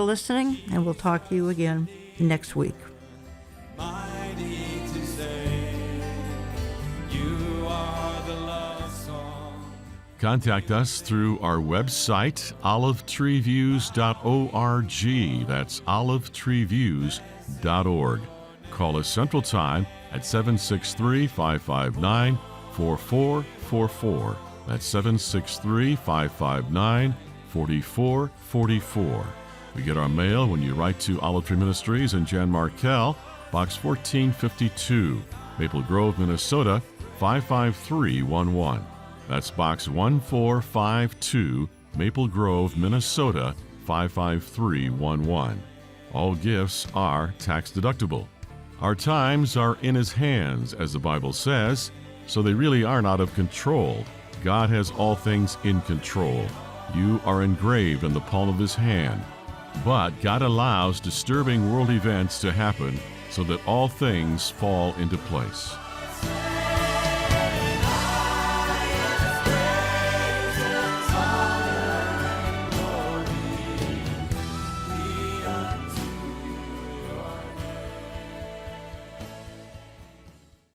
E: listening, and we'll talk to you again next week.
A: Contact us through our website, olivetreeviews.org. That's olivetreeviews.org. Call us Central Time at 763-559-4444. That's 763-559-4444. We get our mail when you write to Olive Tree Ministries and Jan Markell, Box 1452, Maple Grove, Minnesota, 55311. That's Box 1452, Maple Grove, Minnesota, 55311. All gifts are tax deductible. Our times are in his hands, as the Bible says, so they really aren't out of control. God has all things in control. You are engraved in the palm of his hand. But God allows disturbing world events to happen so that all things fall into place.